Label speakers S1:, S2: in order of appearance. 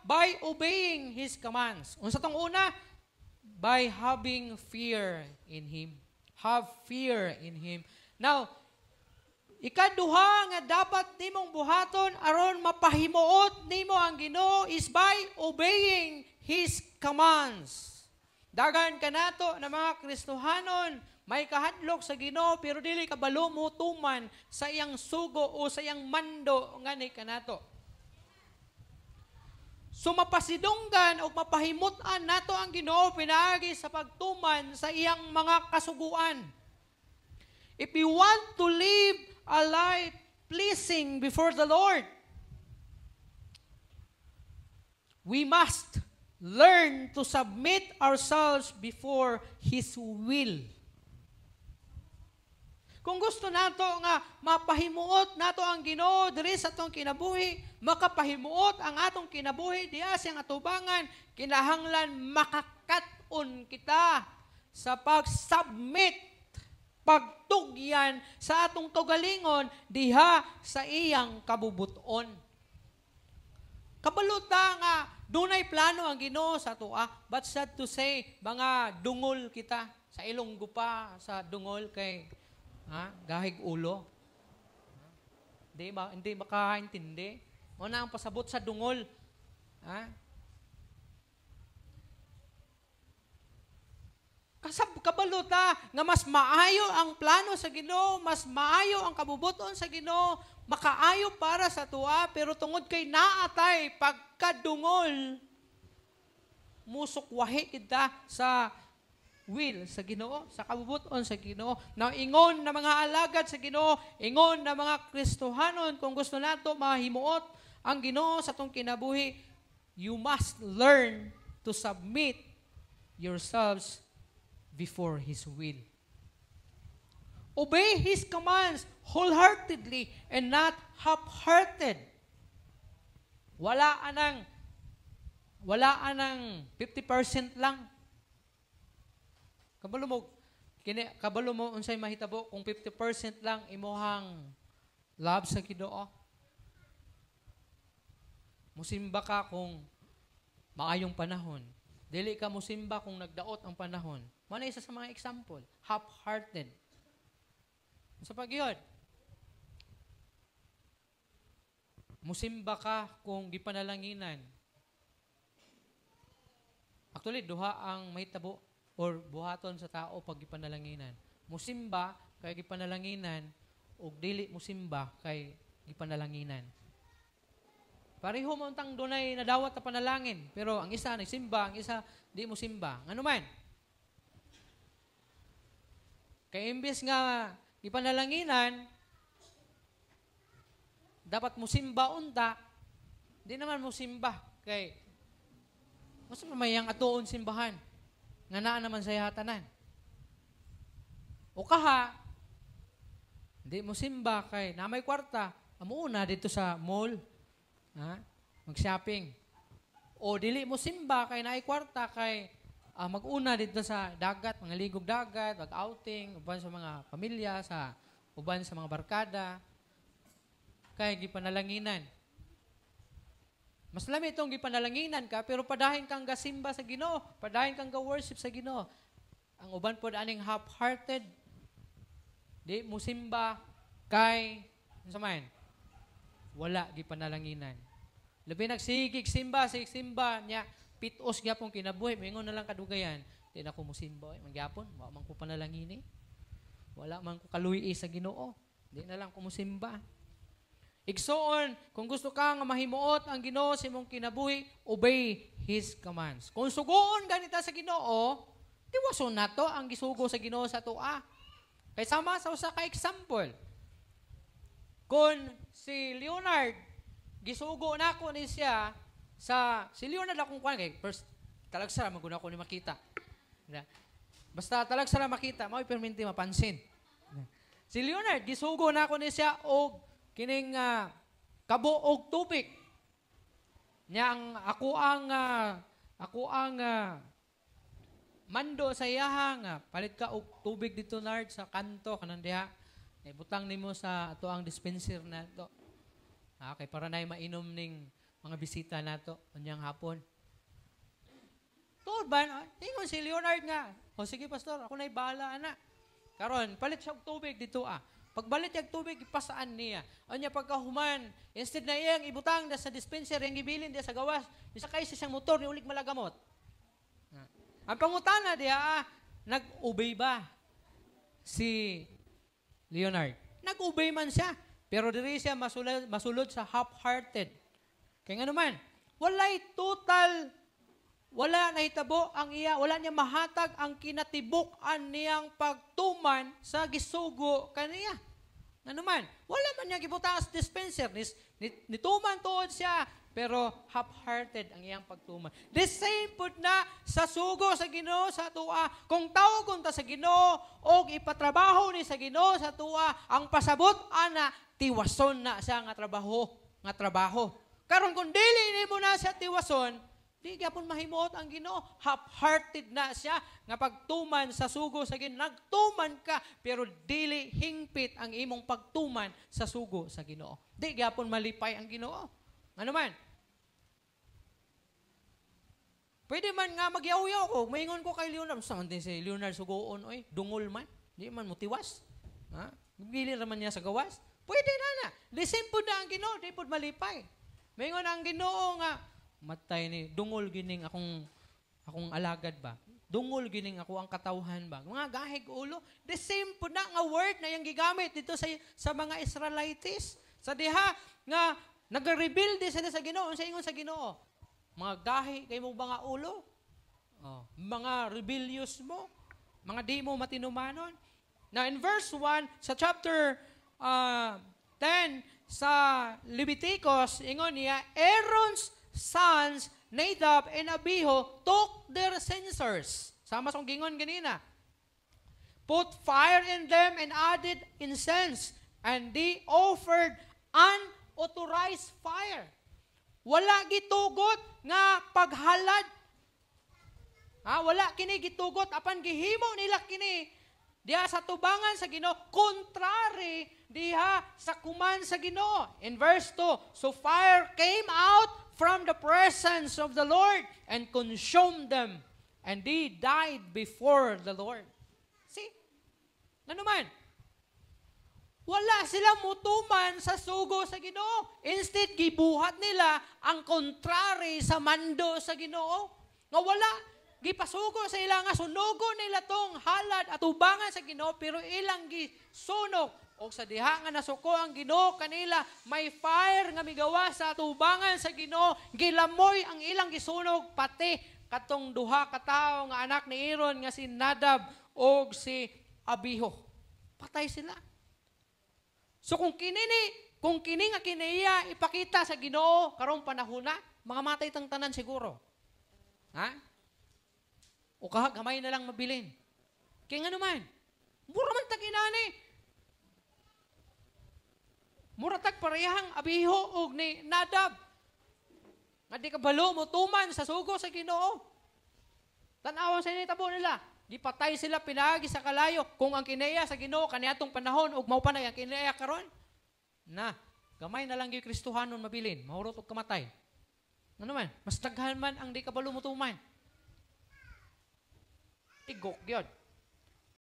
S1: by obeying His commands. Unsa tong una? By having fear in Him. Have fear in Him. Now, ikaduha nga dapat nimong buhaton aron mapahimuot nimo ang Ginoo is by obeying His commands. Dagan kanato na mga Kristohanon, may kahadlok sa Ginoo pero dili kabalo mo tuman sa iyang sugo o sa iyang mando ngani kanato. So mapasidunggan o mapahimutan nato ang Ginoo pinaagi sa pagtuman sa iyang mga kasuguan. If you want to live a life pleasing before the Lord, we must learn to submit ourselves before His will. Kung gusto nato nga mapahimuot nato ang Ginoo diri sa atong kinabuhi, makapahimuot ang atong kinabuhi diha sa atubangan, kinahanglan makakat-on kita sa pag-submit, pagtugyan sa atong tugalingon diha sa iyang kabubuton. Kabaluta nga dunay plano ang Ginoo sa atoa, but sad to say, mga dungol kita sa Ilonggo pa sa dungol kay gahig ulo. Hindi makaintindi. O na ang pasabot sa dungol. Kabaluta nga mas maayo ang plano sa Ginoo, mas maayo ang kabubuton sa Ginoo, makaayo para sa tuwa, pero tungod kay naatay pagkadungol, musukwahi kita sa will sa Ginoo, sa kabubuton sa Ginoo. Now, ingon na mga alagad sa Ginoo, ingon na mga Kristohanon, kung gusto nato mahimuot ang Ginoo sa atong kinabuhi, you must learn to submit yourselves before His will. Obey His commands wholeheartedly and not half-hearted. Wala anang 50% lang. Kabalo mo unsay mahitabo kung 50% lang imuhang love sa Ginoo. Musimba ka kung maayong panahon. Dili ka musimba kung nagdaot ang panahon. Muna isa sa mga example, half-hearted. Sa pagyod, musimba ka kung gipanalanginan. Actually, duha ang mahitabo or buhaton sa tao pag gipanalanginan. Musimba kay gipanalanginan o dili musimba kay gipanalanginan. Pareho mo untang dunay nadawat na panalangin, pero ang isa nagsimba, ang isa di mo simba. Ngano man? Kay imbes nga ipanalanginan, dapat mo simba unta, di naman mo simba. Kay, mas mamayang atuon simbahan. Nga naa naman sa hatanan. O kaha, di mo simba kay na may kwarta, amuuna dito sa mall, mag-shopping. O dili mo simba kay naay kwarta kay mag-una dito sa dagat, mga ligog dagat, mag-outing, uban sa mga pamilya, uban sa mga barkada, kay gipanalanginan. Mas lami itong gipanalanginan ka, pero padahin kang gasimba sa Ginoo, padahin kang ga-worship sa Ginoo. Ang uban po aning half-hearted, di mo simba kay, ano man, wala gipanalanginan. Labi nagsigig simba niya, pitos gyapon kinabuhi, mingon na lang kadugayan, di na ko musimba, magyapon, wala man ko panalangini, wala man ko kaluyi sa Ginoo, di na lang ko musimba. Igsoon, kung gusto ka nga mahimuot ang Ginoo sa imong kinabuhi, obey His commands. Kung sugoon ganita sa Ginoo, tiwason nato ang gisugo sa Ginoo sa tua. Kay sama sa usa ka example. Kung si Leonard, gisugo na ko ni siya si Leonard akong kuan kay first talagsara maguna ko ni makita. Basta talagsara makita, mao perminti mapansin. Si Leonard gisugo na ko ni siya og kining kabuog tubig. Nya ang ako ang mando sa iyaha palit ka og tubig dito Lord sa kanto kanang diha. Ibutang nimo sa ato ang dispenser na to. Okay, para na mainom ning mga bisita nato unyang hapon. Tuod ba? Ingon si Leonard nga. O sige, pastor, ako na'y bahala, ana. Karon, palit siya og tubig dito, Pagbalit yung tubig, ipasaan niya. O niya pagkahuman, instead na iyang ibutang sa dispenser, yung ibilin diya sa gawas, isakay sa siyang motor, ni ulik malagamot. Ang pangutana diya, nag-obey ba si Leonard? Nag-obey man siya, pero diri siya masulod sa half-hearted. Kaya nga naman, wala nahitabo ang iya, wala niya mahatag ang kinatibuk-an niyang pagtuman sa gisugo kaniya. Ano man, wala man niya gibutang sa dispenser, nituman tuod siya, pero half-hearted ang iyang pagtuman. The same pud na sa sugo sa Ginoo sa tua. Kung tawag ta sa Ginoo o ipatrabaho ni sa Ginoo sa tua, ang pasabot ana tiwason na siya nga trabaho. Karon kung dili nimo na siya tiwason, di gyapon mahimuot ang Ginoo. Half-hearted na siya nga pagtuman sa sugo sa Ginoo. Nagtuman ka pero dili hingpit ang imong pagtuman sa sugo sa Ginoo. Di gyapon malipay ang Ginoo. Ano man? Pwede man nga magyaw-yaw ko. Maingon ko kay Leonard. Saan din si Leonard sugoon? Oy, dungol man. Di man mo tiwas. Gili naman niya sa gawas. Pwede na. Listen po na ang Ginoo. Di po malipay. Maingon ang Ginoo nga, matay ni, dungol gining akong alagad ba? Dungol gining ako ang katawhan ba? Mga gahig ulo. The same po na nga word na yung gigamit dito sa mga Israelites. Sa diha nga, nag-rebuild sila sa Ginoo. Sa ingon sa Ginoo, mga gahi kay mo ba nga ulo? Mga rebellious mo? Mga di mo matinumanon? Now in verse 1, sa chapter 10, sa Leviticus, ingon niya, Aaron's sons, Nadab and Abihu, took their censers. Sama sa gingon ganina. Put fire in them and added incense. And they offered unauthorized fire. Wala gitugot nga paghalad. Wala kini gitugot apan gihimo nila kini diha sa tubangan sa Ginoo, contrary diha sa kuman sa Ginoo. In verse 2, so fire came out from the presence of the Lord and consumed them, and they died before the Lord. See? Ano man? Wala silang mutuman sa sugo sa Ginoo. Instead, gibuhat nila ang kontrary sa mando sa Ginoo. Nga wala, gipasugo sa ilang nga sunugo nila tong halad at ubangan sa Ginoo, pero ilang gisunog. O sa diha nga nasuko ang Ginoo kanila, may fire nga migawa sa tubangan sa Ginoo, gilamoy ang ilang gisunog, pati katong duha ka tawo nga anak ni Aaron nga si Nadab o si Abihu. Patay sila. So kung kini nga kiniya ipakita sa Ginoo karong panahon na, mga matay tang tanan siguro. O gamay na lang mabilin. Kaya nga naman, mura man taginani. Mura tag parehang Abihu o ni Nadab. Nga di kabalo mo tuman sa sugo sa Ginoo. Tanawan sa initabo nila. Di patay sila pinagi sa kalayo. Kung ang kineya sa Ginoo kaniadtong panahon ug mao pa na ang kineya karon. Gamay na lang gyud Kristohanon mabilin, mahurot og kamatay. Ano man, mas daghan man ang di kabalo mo tuman. Tigok gyud.